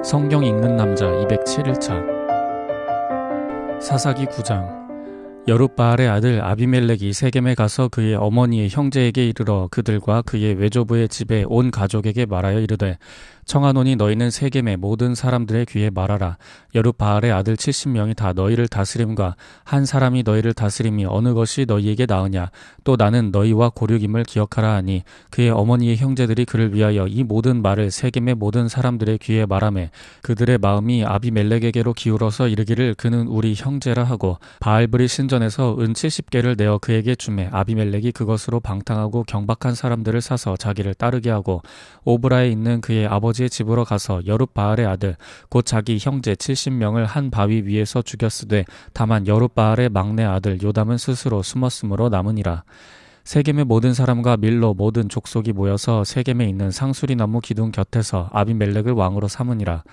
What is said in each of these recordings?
성경 읽는 남자 207일차 사사기 9장 여룻바알의 아들 아비멜렉이 세겜에 가서 그의 어머니의 형제에게 이르러 그들과 그의 외조부의 집에 온 가족에게 말하여 이르되 청하노니 너희는 세겜의 모든 사람들의 귀에 말하라. 여룻바알의 아들 70명이 다 너희를 다스림과 한 사람이 너희를 다스림이 어느 것이 너희에게 나으냐. 또 나는 너희와 고륙임을 기억하라 하니 그의 어머니의 형제들이 그를 위하여 이 모든 말을 세겜의 모든 사람들의 귀에 말하매 그들의 마음이 아비멜렉에게로 기울어서 이르기를 그는 우리 형제라 하고 바알브리 신전에서 은 70개를 내어 그에게 주매 아비멜렉이 그것으로 방탕하고 경박한 사람들을 사서 자기를 따르게 하고 오브라에 있는 그의 아버지의 집으로 가서 여룻바알의 아들 곧 자기 형제 70명을 한 바위 위에서 죽였으되 다만 여룻바알의 막내 아들 요담은 스스로 숨었으므로 남으니라. 세겜의 모든 사람과 밀로 모든 족속이 모여서 세겜에 있는 상수리나무 기둥 곁에서 아비멜렉을 왕으로 삼으니라.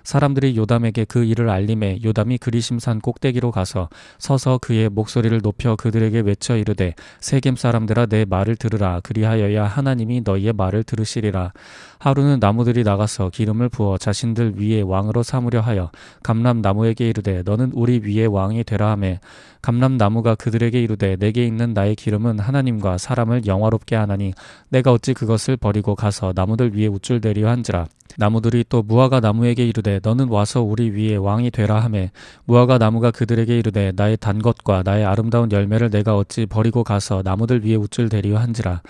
사람들이 요담에게 그 일을 알림해 요담이 그리심산 꼭대기로 가서 서서 그의 목소리를 높여 그들에게 외쳐 이르되 세겜 사람들아 내 말을 들으라. 그리하여야 하나님이 너희의 말을 들으시리라. 하루는 나무들이 나가서 기름을 부어 자신들 위에 왕으로 삼으려 하여 감람나무에게 이르되 너는 우리 위에 왕이 되라 하매 감람나무가 그들에게 이르되 내게 있는 나의 기름은 하나님과 사람을 영화롭게 하나니 내가 어찌 그것을 버리고 가서 나무들 위에 우쭐대리려 한지라. 나무들이 또 무화과 나무에게 이르되 너는 와서 우리 위에 왕이 되라 하매 무화과 나무가 그들에게 이르되 나의 단 것과 나의 아름다운 열매를 내가 어찌 버리고 가서 나무들 위에 우쭐대리려 한지라.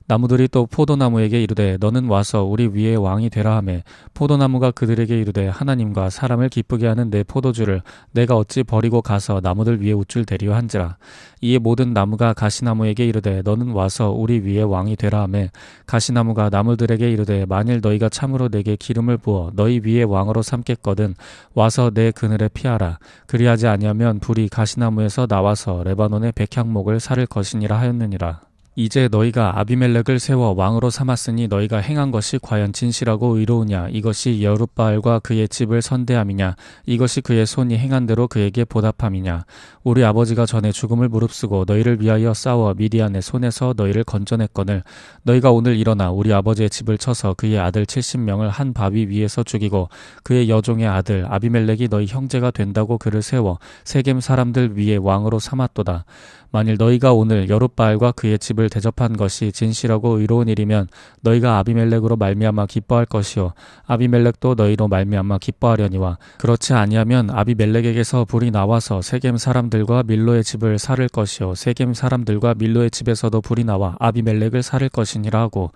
나무들이 또 포도나무에게 이르되 너는 와서 우리 위에 왕이 되라 하매 포도나무가 그들에게 이르되 하나님과 사람을 기쁘게 하는 내 포도주를 내가 어찌 버리고 가서 나무들 위에 우쭐대리려 한지라. 이에 모든 나무가 가시나무에게 이르되 너는 와서 우리 위에 왕이 되라 하매 가시나무가 나무들에게 이르되 만일 너희가 참으로 내게 기름을 부어 너희 위에 왕으로 삼겠거든 와서 내 그늘에 피하라. 그리하지 아니하면 불이 가시나무에서 나와서 레바논의 백향목을 사를 것이니라 하였느니라. 이제 너희가 아비멜렉을 세워 왕으로 삼았으니 너희가 행한 것이 과연 진실하고 의로우냐. 이것이 여룻바알과 그의 집을 선대함이냐. 이것이 그의 손이 행한 대로 그에게 보답함이냐. 우리 아버지가 전에 죽음을 무릅쓰고 너희를 위하여 싸워 미디안의 손에서 너희를 건져냈거늘 너희가 오늘 일어나 우리 아버지의 집을 쳐서 그의 아들 70명을 한 바위 위에서 죽이고 그의 여종의 아들 아비멜렉이 너희 형제가 된다고 그를 세워 세겜 사람들 위에 왕으로 삼았도다. 만일 너희가 오늘 여룻바알과 그의 집을 대접한 것이 진실하고 의로운 일이면 너희가 아비멜렉으로 말미암아 기뻐할 것이요 아비멜렉도 너희로 말미암아 기뻐하려니와 그렇지 아니하면 아비멜렉에게서 불이 나와서 세겜 사람들과 밀로의 집을 살을 것이요 세겜 사람들과 밀로의 집에서도 불이 나와 아비멜렉을 살을 것이니라 하고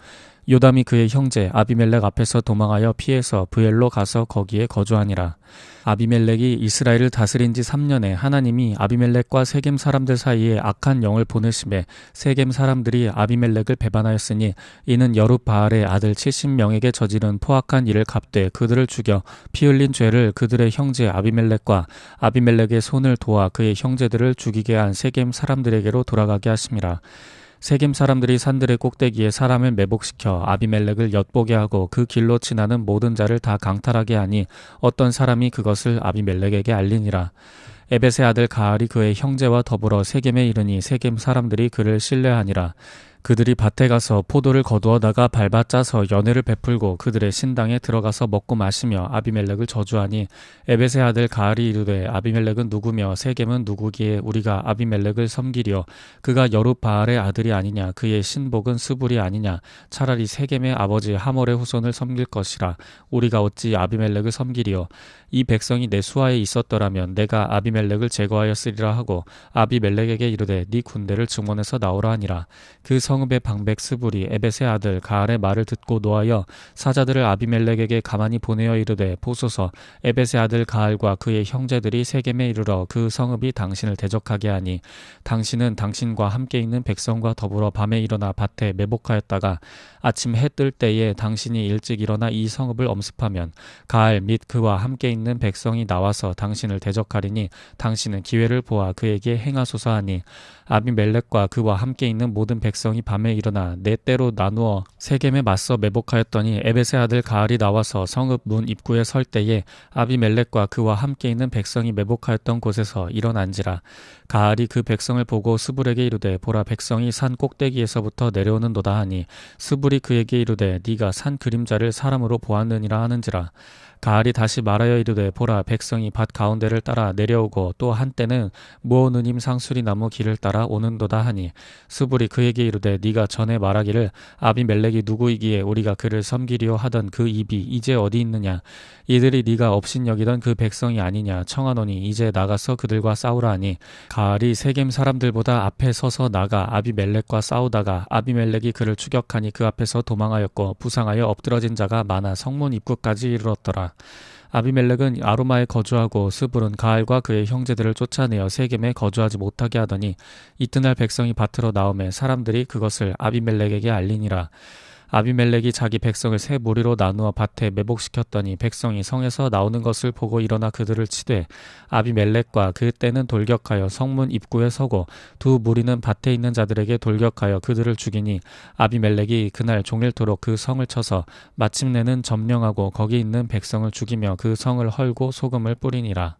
요담이 그의 형제 아비멜렉 앞에서 도망하여 피해서 브엘로 가서 거기에 거주하니라. 아비멜렉이 이스라엘을 다스린 지 3년에 하나님이 아비멜렉과 세겜 사람들 사이에 악한 영을 보내심에 세겜 사람들이 아비멜렉을 배반하였으니 이는 여룻바알의 아들 70명에게 저지른 포악한 일을 갚되 그들을 죽여 피 흘린 죄를 그들의 형제 아비멜렉과 아비멜렉의 손을 도와 그의 형제들을 죽이게 한 세겜 사람들에게로 돌아가게 하심이라. 세겜 사람들이 산들의 꼭대기에 사람을 매복시켜 아비멜렉을 엿보게 하고 그 길로 지나는 모든 자를 다 강탈하게 하니 어떤 사람이 그것을 아비멜렉에게 알리니라. 에벳의 아들 가알이 그의 형제와 더불어 세겜에 이르니 세겜 사람들이 그를 신뢰하니라. 그들이 밭에 가서 포도를 거두어다가 밟아 짜서 연회를 베풀고 그들의 신당에 들어가서 먹고 마시며 아비멜렉을 저주하니 에벳의 아들 가알이 이르되 아비멜렉은 누구며 세겜은 누구기에 우리가 아비멜렉을 섬기리요. 그가 여룻바알의 아들이 아니냐. 그의 신복은 스불이 아니냐. 차라리 세겜의 아버지 하몰의 후손을 섬길 것이라. 우리가 어찌 아비멜렉을 섬기리요. 이 백성이 내 수하에 있었더라면 내가 아비멜렉을 제거하였으리라 하고 아비멜렉에게 이르되 네 군대를 증원해서 나오라 하니라. 그 성읍의 방백 스불이 에벳의 아들 가알의 말을 듣고 노하여 사자들을 아비멜렉에게 가만히 보내어 이르되 보소서 에벳의 아들 가알과 그의 형제들이 세겜에 이르러 그 성읍이 당신을 대적하게 하니 당신은 당신과 함께 있는 백성과 더불어 밤에 일어나 밭에 매복하였다가 아침 해 뜰 때에 당신이 일찍 일어나 이 성읍을 엄습하면 가알 및 그와 함께 있는 백성이 나와서 당신을 대적하리니 당신은 기회를 보아 그에게 행하소서 하니 아비멜렉과 그와 함께 있는 모든 백성이 밤에 일어나 네 때로 나누어 세겜에 맞서 매복하였더니 에벳의 아들 가알이 나와서 성읍 문 입구에 설 때에 아비멜렉과 그와 함께 있는 백성이 매복하였던 곳에서 일어난지라. 가알이 그 백성을 보고 스불에게 이르되 보라 백성이 산 꼭대기에서부터 내려오는도다 하니 스불이 그에게 이르되 네가 산 그림자를 사람으로 보았느니라 하는지라. 가알이 다시 말하여 이르되 보라 백성이 밭 가운데를 따라 내려오고 또 한때는 무오느님 상수리 나무 길을 따라 오는도다 하니 스불이 그에게 이르되 네가 전에 말하기를 아비멜렉이 누구이기에 우리가 그를 섬기리오 하던 그 입이 이제 어디 있느냐. 이들이 네가 업신여기던 그 백성이 아니냐. 청하노니 이제 나가서 그들과 싸우라 하니 가알이 세겜 사람들보다 앞에 서서 나가 아비멜렉과 싸우다가 아비멜렉이 그를 추격하니 그 앞에서 도망하였고 부상하여 엎드러진 자가 많아 성문 입구까지 이르렀더라. 아비멜렉은 아루마에 거주하고 스불은 가알과 그의 형제들을 쫓아내어 세겜에 거주하지 못하게 하더니 이튿날 백성이 밭으로 나오매 사람들이 그것을 아비멜렉에게 알리니라. 아비멜렉이 자기 백성을 세 무리로 나누어 밭에 매복시켰더니 백성이 성에서 나오는 것을 보고 일어나 그들을 치되 아비멜렉과 그 떼는 돌격하여 성문 입구에 서고 두 무리는 밭에 있는 자들에게 돌격하여 그들을 죽이니 아비멜렉이 그날 종일토록 그 성을 쳐서 마침내는 점령하고 거기 있는 백성을 죽이며 그 성을 헐고 소금을 뿌리니라.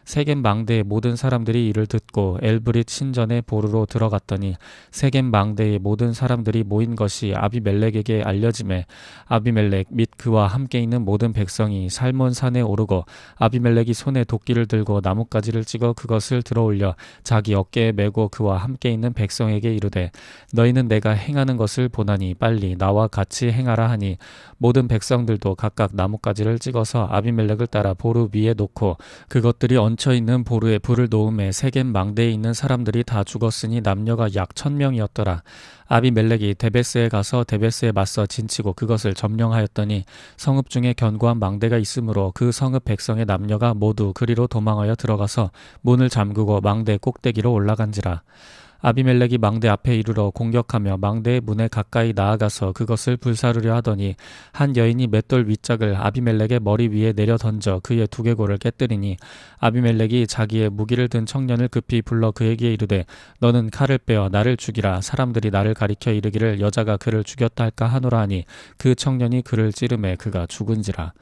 세겜 망대의 모든 사람들이 이를 듣고 엘브릿 신전의 보루로 들어갔더니 세겜 망대의 모든 사람들이 모인 것이 아비멜렉에게 알려지매 아비멜렉 및 그와 함께 있는 모든 백성이 살몬 산에 오르고 아비멜렉이 손에 도끼를 들고 나뭇가지를 찍어 그것을 들어올려 자기 어깨에 메고 그와 함께 있는 백성에게 이르되 너희는 내가 행하는 것을 보나니 빨리 나와 같이 행하라 하니 모든 백성들도 각각 나뭇가지를 찍어서 아비멜렉을 따라 보루 위에 놓고 그것들이 얹혀있는 보루에 불을 놓음에 세겜 망대에 있는 사람들이 다 죽었으니 남녀가 약 1000명이었더라. 아비멜렉이 데베스에 가서 데베스에 맞서 진치고 그것을 점령하였더니 성읍 중에 견고한 망대가 있으므로 그 성읍 백성의 남녀가 모두 그리로 도망하여 들어가서 문을 잠그고 망대 꼭대기로 올라간지라. 아비멜렉이 망대 앞에 이르러 공격하며 망대의 문에 가까이 나아가서 그것을 불사르려 하더니 한 여인이 맷돌 윗짝을 아비멜렉의 머리 위에 내려 던져 그의 두개골을 깨뜨리니 아비멜렉이 자기의 무기를 든 청년을 급히 불러 그에게 이르되 너는 칼을 빼어 나를 죽이라. 사람들이 나를 가리켜 이르기를 여자가 그를 죽였다 할까 하노라 하니 그 청년이 그를 찌르매 그가 죽은지라.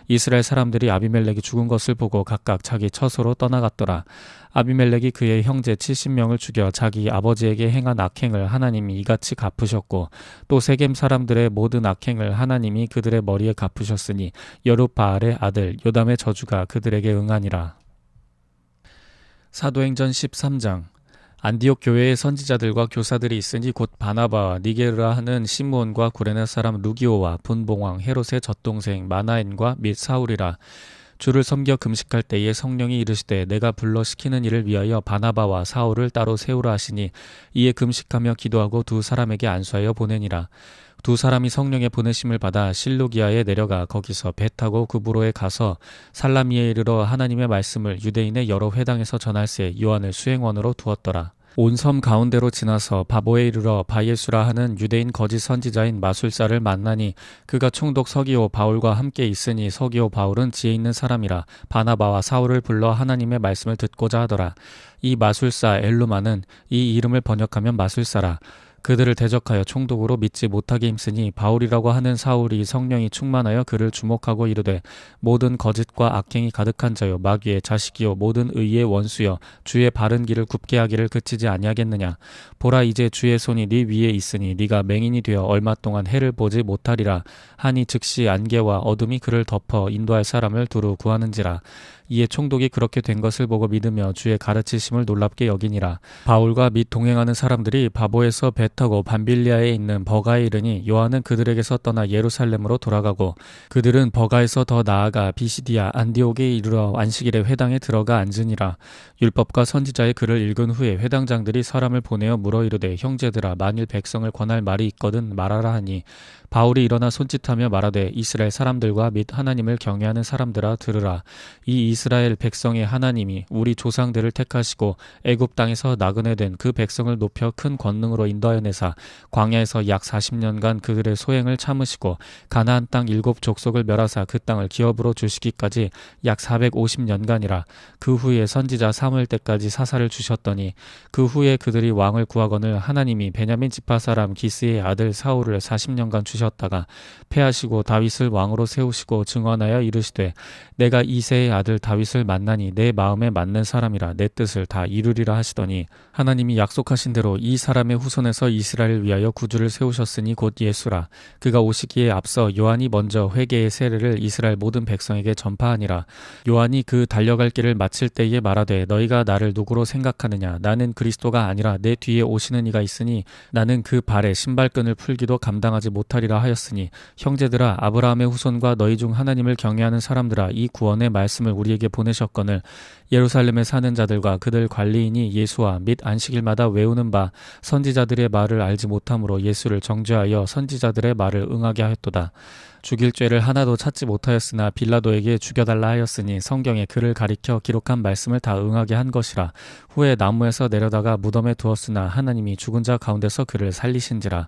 이스라엘 사람들이 아비멜렉이 죽은 것을 보고 각각 자기 처소로 떠나갔더라. 아비멜렉이 그의 형제 70명을 죽여 자기 아버지에게 행한 악행을 하나님이 이같이 갚으셨고 또 세겜 사람들의 모든 악행을 하나님이 그들의 머리에 갚으셨으니 여룻바알의 아들 요담의 저주가 그들에게 응하니라. 사도행전 13장. 안디옥 교회의 선지자들과 교사들이 있으니 곧 바나바와 니게르라 하는 시므온과 구레네 사람 루기오와 분봉왕 헤롯의 젖동생 마나엔과 및 사울이라. 주를 섬겨 금식할 때에 성령이 이르시되 내가 불러 시키는 일을 위하여 바나바와 사울을 따로 세우라 하시니 이에 금식하며 기도하고 두 사람에게 안수하여 보내니라. 두 사람이 성령의 보내심을 받아 실루기아에 내려가 거기서 배 타고 구브로에 가서 살라미에 이르러 하나님의 말씀을 유대인의 여러 회당에서 전할새 요한을 수행원으로 두었더라. 온 섬 가운데로 지나서 바보에 이르러 바예수라 하는 유대인 거짓 선지자인 마술사를 만나니 그가 총독 서기오 바울과 함께 있으니 서기오 바울은 지혜 있는 사람이라 바나바와 사울을 불러 하나님의 말씀을 듣고자 하더라. 이 마술사 엘루마는 이 이름을 번역하면 마술사라. 그들을 대적하여 총독으로 믿지 못하게 힘쓰니 바울이라고 하는 사울이 성령이 충만하여 그를 주목하고 이르되 모든 거짓과 악행이 가득한 자요 마귀의 자식이요 모든 의의 원수여 주의 바른 길을 굽게 하기를 그치지 아니하겠느냐. 보라 이제 주의 손이 네 위에 있으니 네가 맹인이 되어 얼마 동안 해를 보지 못하리라 하니 즉시 안개와 어둠이 그를 덮어 인도할 사람을 두루 구하는지라. 이에 총독이 그렇게 된 것을 보고 믿으며 주의 가르치심을 놀랍게 여기니라. 바울과 및 동행하는 사람들이 바보에서 배 타고 밤빌리아에 있는 버가에 이르니 요한은 그들에게서 떠나 예루살렘으로 돌아가고 그들은 버가에서 더 나아가 비시디아 안디옥에 이르러 안식일에 회당에 들어가 앉으니라. 율법과 선지자의 글을 읽은 후에 회당장들이 사람을 보내어 물어 이르되 형제들아 만일 백성을 권할 말이 있거든 말하라 하니 바울이 일어나 손짓하며 말하되 이스라엘 사람들과 및 하나님을 경외하는 사람들아 들으라. 이 이스라엘 백성의 하나님이 우리 조상들을 택하시고 애굽 땅에서 나그네 된 그 백성을 높여 큰 권능으로 인도하였느니라. 내사 광야에서 약 40년간 그들의 소행을 참으시고 가나안 땅 7족속을 멸하사 그 땅을 기업으로 주시기까지 약 450년간이라. 그 후에 선지자 사무엘 때까지 사사를 주셨더니 그 후에 그들이 왕을 구하거늘 하나님이 베냐민 지파 사람 기스의 아들 사울을 40년간 주셨다가 패하시고 다윗을 왕으로 세우시고 증언하여 이르시되 내가 이새의 아들 다윗을 만나니 내 마음에 맞는 사람이라 내 뜻을 다 이루리라 하시더니 하나님이 약속하신 대로 이 사람의 후손에서 이스라엘을 위하여 구주를 세우셨으니 곧 예수라. 그가 오시기에 앞서 요한이 먼저 회개의 세례를 이스라엘 모든 백성에게 전파하니라. 요한이 그 달려갈 길을 마칠 때에 말하되 너희가 나를 누구로 생각하느냐 나는 그리스도가 아니라 내 뒤에 오시는 이가 있으니 나는 그 발에 신발끈을 풀기도 감당하지 못하리라 하였으니 형제들아 아브라함의 후손과 너희 중 하나님을 경외하는 사람들아 이 구원의 말씀을 우리에게 보내셨거늘 예루살렘에 사는 자들과 그들 관리인이 예수와 및 안식일마다 외우는 바 선지자들의 말을 알지 못함으로 예수를 정죄하여 선지자들의 말을 응하게 하였도다. 죽일 죄를 하나도 찾지 못하였으나 빌라도에게 죽여달라 하였으니 성경에 그를 가리켜 기록한 말씀을 다 응하게 한 것이라. 후에 나무에서 내려다가 무덤에 두었으나 하나님이 죽은 자 가운데서 그를 살리신지라.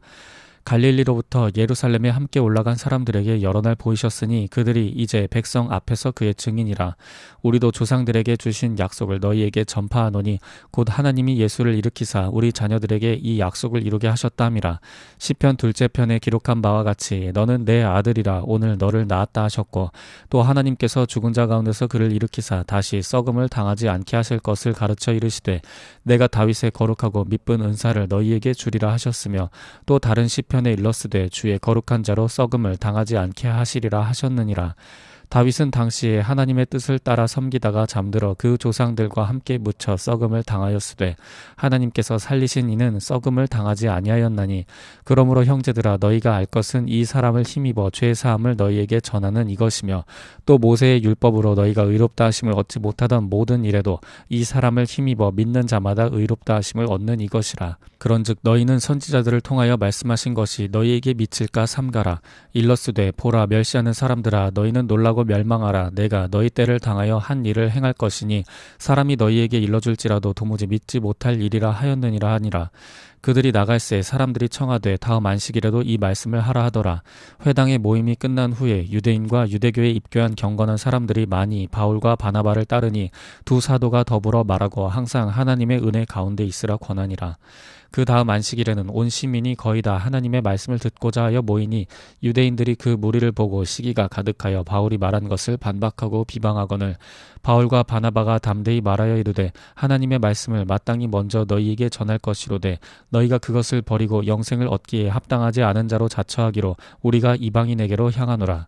갈릴리로부터 예루살렘에 함께 올라간 사람들에게 여러 날 보이셨으니 그들이 이제 백성 앞에서 그의 증인이라. 우리도 조상들에게 주신 약속을 너희에게 전파하노니 곧 하나님이 예수를 일으키사 우리 자녀들에게 이 약속을 이루게 하셨다 함이라. 시편 2째 편에 기록한 바와 같이 너는 내 아들이라 오늘 너를 낳았다 하셨고 또 하나님께서 죽은 자 가운데서 그를 일으키사 다시 썩음을 당하지 않게 하실 것을 가르쳐 이르시되 내가 다윗의 거룩하고 미쁜 은사를 너희에게 주리라 하셨으며 또 다른 시편에 일렀으되 주의 거룩한 자로 썩음을 당하지 않게 하시리라 하셨느니라. 다윗은 당시에 하나님의 뜻을 따라 섬기다가 잠들어 그 조상들과 함께 묻혀 썩음을 당하였으되 하나님께서 살리신 이는 썩음을 당하지 아니하였나니 그러므로 형제들아 너희가 알 것은 이 사람을 힘입어 죄 사함을 너희에게 전하는 이것이며 또 모세의 율법으로 너희가 의롭다 하심을 얻지 못하던 모든 일에도 이 사람을 힘입어 믿는 자마다 의롭다 하심을 얻는 이것이라. 그런즉 너희는 선지자들을 통하여 말씀하신 것이 너희에게 미칠까 삼가라. 일러스되 보라 멸시하는 사람들아 너희는 놀라고 멸망하라. 내가 너희 때를 당하여 한 일을 행할 것이니 사람이 너희에게 일러줄지라도 도무지 믿지 못할 일이라 하였느니라 하니라. 그들이 나갈새 사람들이 청하되 다음 안식일에도 이 말씀을 하라 하더라. 회당의 모임이 끝난 후에 유대인과 유대교에 입교한 경건한 사람들이 많이 바울과 바나바를 따르니 두 사도가 더불어 말하고 항상 하나님의 은혜 가운데 있으라 권하니라. 그 다음 안식일에는 온 시민이 거의 다 하나님의 말씀을 듣고자 하여 모이니 유대인들이 그 무리를 보고 시기가 가득하여 바울이 말한 것을 반박하고 비방하거늘 바울과 바나바가 담대히 말하여 이르되 하나님의 말씀을 마땅히 먼저 너희에게 전할 것이로되 너희가 그것을 버리고 영생을 얻기에 합당하지 않은 자로 자처하기로 우리가 이방인에게로 향하노라.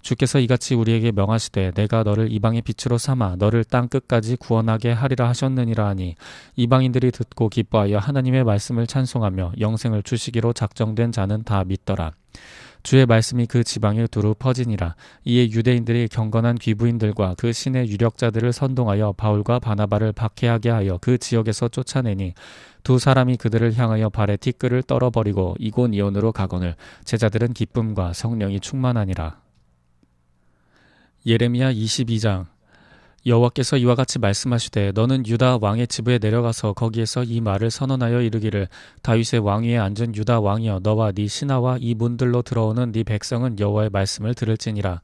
주께서 이같이 우리에게 명하시되 내가 너를 이방의 빛으로 삼아 너를 땅 끝까지 구원하게 하리라 하셨느니라 하니 이방인들이 듣고 기뻐하여 하나님의 말씀을 찬송하며 영생을 주시기로 작정된 자는 다 믿더라. 주의 말씀이 그 지방에 두루 퍼지니라. 이에 유대인들이 경건한 귀부인들과 그 신의 유력자들을 선동하여 바울과 바나바를 박해하게 하여 그 지역에서 쫓아내니 두 사람이 그들을 향하여 발에 티끌을 떨어버리고 이고니온으로 가거늘 제자들은 기쁨과 성령이 충만하니라. 예레미야 22장. 여호와께서 이와 같이 말씀하시되 너는 유다 왕의 집에 내려가서 거기에서 이 말을 선언하여 이르기를 다윗의 왕위에 앉은 유다 왕이여 너와 네 신하와 이 문들로 들어오는 네 백성은 여호와의 말씀을 들을지니라.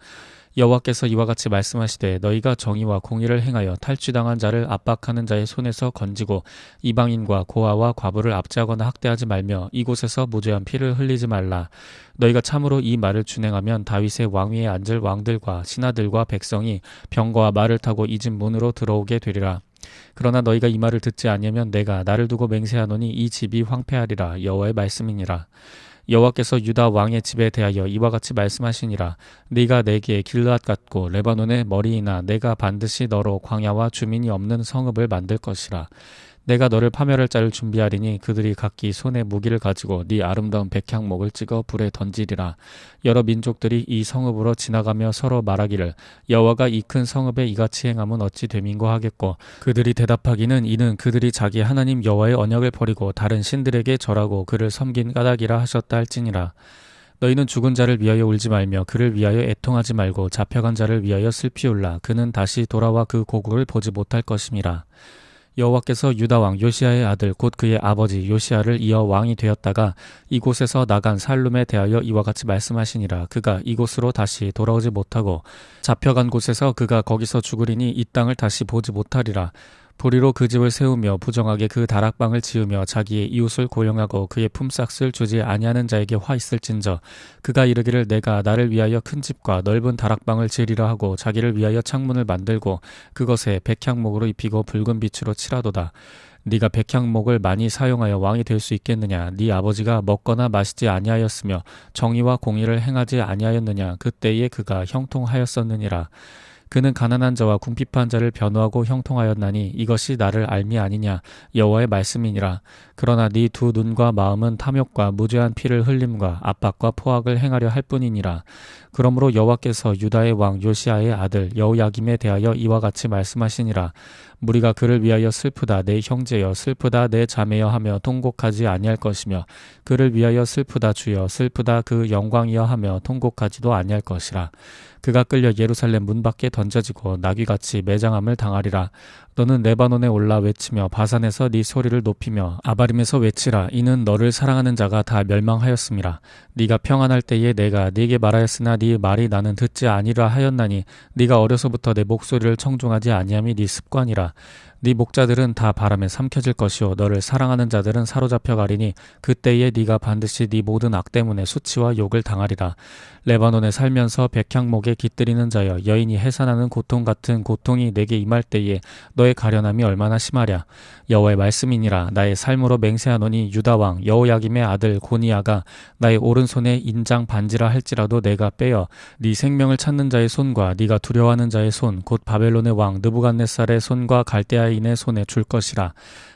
여호와께서 이와 같이 말씀하시되 너희가 정의와 공의를 행하여 탈취당한 자를 압박하는 자의 손에서 건지고 이방인과 고아와 과부를 압제하거나 학대하지 말며 이곳에서 무죄한 피를 흘리지 말라. 너희가 참으로 이 말을 준행하면 다윗의 왕위에 앉을 왕들과 신하들과 백성이 병거와 말을 타고 이 집 문으로 들어오게 되리라. 그러나 너희가 이 말을 듣지 아니하면 내가 나를 두고 맹세하노니 이 집이 황폐하리라. 여호와의 말씀이니라. 여호와께서 유다 왕의 집에 대하여 이와 같이 말씀하시니라. 네가 내게 길르앗 같고 레바논의 머리이나 내가 반드시 너로 광야와 주민이 없는 성읍을 만들 것이라. 내가 너를 파멸할 자를 준비하리니 그들이 각기 손에 무기를 가지고 네 아름다운 백향목을 찍어 불에 던지리라. 여러 민족들이 이 성읍으로 지나가며 서로 말하기를 여호와가 이 큰 성읍에 이같이 행함은 어찌 됨인고 하겠고 그들이 대답하기는 이는 그들이 자기 하나님 여호와의 언약을 버리고 다른 신들에게 절하고 그를 섬긴 까닭이라 하셨다 할지니라. 너희는 죽은 자를 위하여 울지 말며 그를 위하여 애통하지 말고 잡혀간 자를 위하여 슬피 울라. 그는 다시 돌아와 그 고국을 보지 못할 것임이라. 여호와께서 유다 왕 요시야의 아들 곧 그의 아버지 요시야를 이어 왕이 되었다가 이곳에서 나간 살룸에 대하여 이와 같이 말씀하시니라. 그가 이곳으로 다시 돌아오지 못하고 잡혀간 곳에서 그가 거기서 죽으리니 이 땅을 다시 보지 못하리라. 보리로 그 집을 세우며 부정하게 그 다락방을 지으며 자기의 이웃을 고용하고 그의 품삯을 주지 아니하는 자에게 화 있을진저 그가 이르기를 내가 나를 위하여 큰 집과 넓은 다락방을 지으리라 하고 자기를 위하여 창문을 만들고 그것에 백향목으로 입히고 붉은 빛으로 칠하도다. 네가 백향목을 많이 사용하여 왕이 될 수 있겠느냐? 네 아버지가 먹거나 마시지 아니하였으며 정의와 공의를 행하지 아니하였느냐? 그때에 그가 형통하였었느니라. 그는 가난한 자와 궁핍한 자를 변호하고 형통하였나니 이것이 나를 알미 아니냐 여호와의 말씀이니라. 그러나 네 두 눈과 마음은 탐욕과 무죄한 피를 흘림과 압박과 포악을 행하려 할 뿐이니라. 그러므로 여호와께서 유다의 왕 요시야의 아들 여호야김에 대하여 이와 같이 말씀하시니라. 무리가 그를 위하여 슬프다 내 형제여 슬프다 내 자매여 하며 통곡하지 아니할 것이며 그를 위하여 슬프다 주여 슬프다 그 영광이여 하며 통곡하지도 아니할 것이라. 그가 끌려 예루살렘 문 밖에 던져지고 나귀같이 매장함을 당하리라. 너는 레바논에 올라 외치며 바산에서 네 소리를 높이며 아바림에서 외치라. 이는 너를 사랑하는 자가 다 멸망하였음이라. 네가 평안할 때에 내가 네게 말하였으나 네 말이 나는 듣지 아니라 하였나니 네가 어려서부터 내 목소리를 청종하지 아니함이 네 습관이라. 네 목자들은 다 바람에 삼켜질 것이요 너를 사랑하는 자들은 사로잡혀 가리니 그때에 네가 반드시 네 모든 악 때문에 수치와 욕을 당하리라. 레바논에 살면서 백향목에 깃들이는 자여 여인이 해산하는 고통 같은 고통이 내게 임할 때에 너의 가련함이 얼마나 심하랴. 여호와의 말씀이니라. 나의 삶으로 맹세하노니 유다 왕 여호야김의 아들 고니야가 나의 오른손에 인장 반지라 할지라도 내가 빼어 네 생명을 찾는 자의 손과 네가 두려워하는 자의 손 곧 바벨론의 왕 느부갓네살의 손과 갈대아인의 손에 줄 것이라.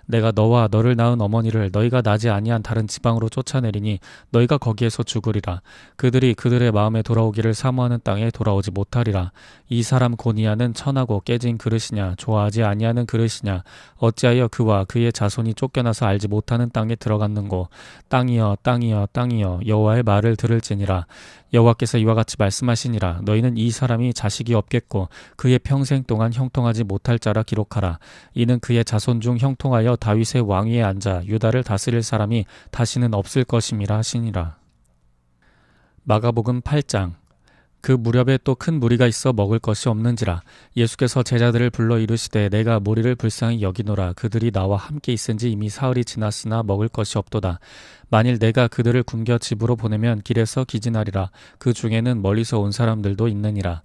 내가 너와 너를 낳은 어머니를 너희가 나지 아니한 다른 지방으로 쫓아내리니 너희가 거기에서 죽으리라. 그들이 그들의 마음에 돌아오기를 사모하는 땅에 돌아오지 못하리라. 이 사람 고니야는 천하고 깨진 그릇이냐 좋아하지 아니하는 그릇이냐 어찌하여 그와 그의 자손이 쫓겨나서 알지 못하는 땅에 들어갔는고 땅이여 땅이여 땅이여 여호와의 말을 들을지니라. 여호와께서 이와 같이 말씀하시니라. 너희는 이 사람이 자식이 없겠고 그의 평생 동안 형통하지 못할 자라 기록하라. 이는 그의 자손 중 형통하여 다윗의 왕위에 앉아 유다를 다스릴 사람이 다시는 없을 것임이라 하시니라. 마가복음 8장. 그 무렵에 또 큰 무리가 있어 먹을 것이 없는지라. 예수께서 제자들을 불러 이르시되 내가 무리를 불쌍히 여기노라. 그들이 나와 함께 있은지 이미 사흘이 지났으나 먹을 것이 없도다. 만일 내가 그들을 굶겨 집으로 보내면 길에서 기진하리라. 그 중에는 멀리서 온 사람들도 있느니라.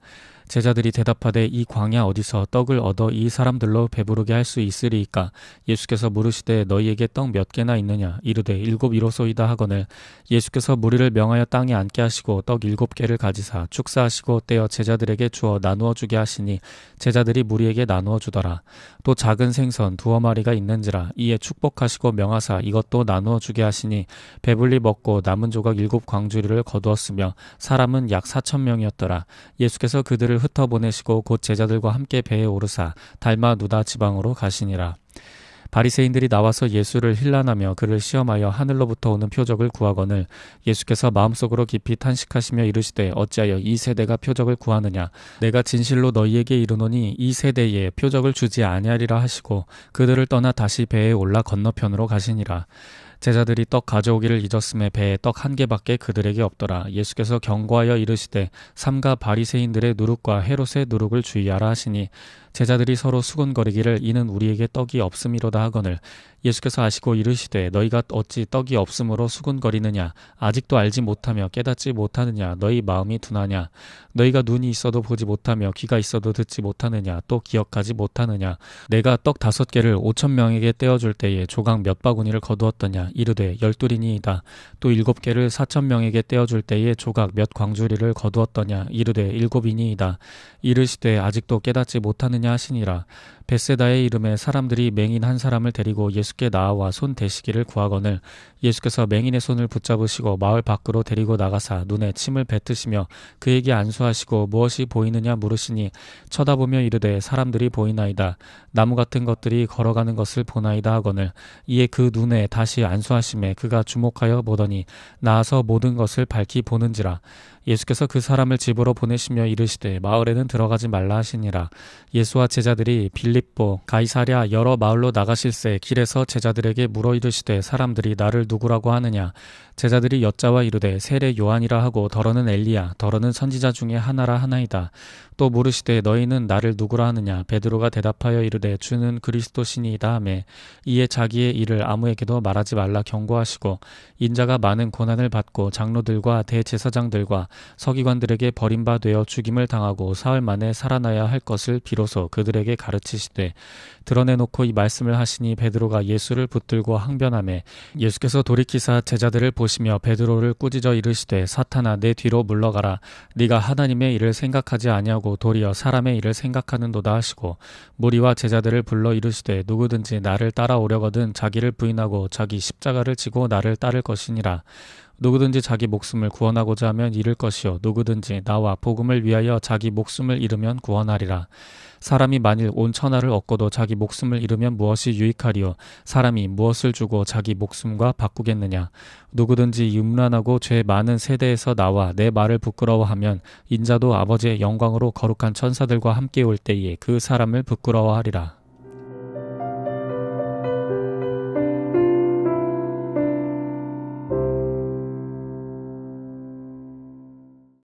제자들이 대답하되 이 광야 어디서 떡을 얻어 이 사람들로 배부르게 할 수 있으리이까? 예수께서 물으시되 너희에게 떡 몇 개나 있느냐? 이르되 7 이로소이다 하거늘 예수께서 무리를 명하여 땅에 앉게 하시고 떡 7개를 가지사 축사하시고 떼어 제자들에게 주어 나누어 주게 하시니 제자들이 무리에게 나누어 주더라. 또 작은 생선 2마리가 있는지라. 이에 축복하시고 명하사 이것도 나누어 주게 하시니 배불리 먹고 남은 조각 7광주리를 거두었으며 사람은 약 4,000명이었더라. 예수께서 그들을 흩어보내시고 곧 제자들과 함께 배에 오르사 달마누다 지방으로 가시니라. 바리새인들이 나와서 예수를 힐난하며 그를 시험하여 하늘로부터 오는 표적을 구하거늘 예수께서 마음속으로 깊이 탄식하시며 이르시되 어찌하여 이 세대가 표적을 구하느냐? 내가 진실로 너희에게 이르노니 이 세대에 표적을 주지 아니하리라 하시고 그들을 떠나 다시 배에 올라 건너편으로 가시니라. 제자들이 떡 가져오기를 잊었음에 배에 떡 1개밖에 그들에게 없더라. 예수께서 경고하여 이르시되 삼가 바리새인들의 누룩과 헤롯의 누룩을 주의하라 하시니 제자들이 서로 수군거리기를 이는 우리에게 떡이 없음이로다 하거늘 예수께서 아시고 이르시되 너희가 어찌 떡이 없음으로 수군거리느냐? 아직도 알지 못하며 깨닫지 못하느냐? 너희 마음이 둔하냐? 너희가 눈이 있어도 보지 못하며 귀가 있어도 듣지 못하느냐? 또 기억하지 못하느냐? 내가 떡 5개를 5,000명에게 떼어줄 때에 조각 몇 바구니를 거두었더냐? 이르되 12이니이다. 또 7개를 4,000명에게 떼어줄 때에 조각 몇 광주리를 거두었더냐? 이르되 7이니이다. 이르시되 아직도 깨닫지 못하느냐 하시니라. 벳세다의 이름에 사람들이 맹인 한 사람을 데리고 예수께 나아와 손 대시기를 구하거늘 예수께서 맹인의 손을 붙잡으시고 마을 밖으로 데리고 나가사 눈에 침을 뱉으시며 그에게 안수하시고 무엇이 보이느냐 물으시니 쳐다보며 이르되 사람들이 보이나이다. 나무 같은 것들이 걸어가는 것을 보나이다 하거늘 이에 그 눈에 다시 안수하심에 그가 주목하여 보더니 나아서 모든 것을 밝히 보는지라. 예수께서 그 사람을 집으로 보내시며 이르시되 마을에는 들어가지 말라 하시니라. 예수와 제자들이 빌립보 가이사랴 여러 마을로 나가실새 길에서 제자들에게 물어 이르시되 사람들이 나를 누구라고 하느냐. 제자들이 여짜와 이르되 세례 요한이라 하고 더러는 엘리야 더러는 선지자 중에 하나라 하나이다. 또 물으시되 너희는 나를 누구라 하느냐. 베드로가 대답하여 이르되 주는 그리스도시니이다 하매 이에 자기의 일을 아무에게도 말하지 말라 경고하시고 인자가 많은 고난을 받고 장로들과 대제사장들과 서기관들에게 버림받아 죽임을 당하고 사흘 만에 살아나야 할 것을 비로소 그들에게 가르치시되 드러내놓고 이 말씀을 하시니 베드로가 예수를 붙들고 항변하매 예수께서 돌이키사 제자들을 보시며 베드로를 꾸짖어 이르시되 사탄아 내 뒤로 물러가라. 네가 하나님의 일을 생각하지 아니하고 도리어 사람의 일을 생각하는도다 하시고 무리와 제자들을 불러 이르시되 누구든지 나를 따라오려거든 자기를 부인하고 자기 십자가를 지고 나를 따를 것이니라. 누구든지 자기 목숨을 구원하고자 하면 잃을 것이요 누구든지 나와 복음을 위하여 자기 목숨을 잃으면 구원하리라. 사람이 만일 온 천하를 얻고도 자기 목숨을 잃으면 무엇이 유익하리요. 사람이 무엇을 주고 자기 목숨과 바꾸겠느냐. 누구든지 음란하고 죄 많은 세대에서 나와 내 말을 부끄러워하면 인자도 아버지의 영광으로 거룩한 천사들과 함께 올 때에 그 사람을 부끄러워하리라.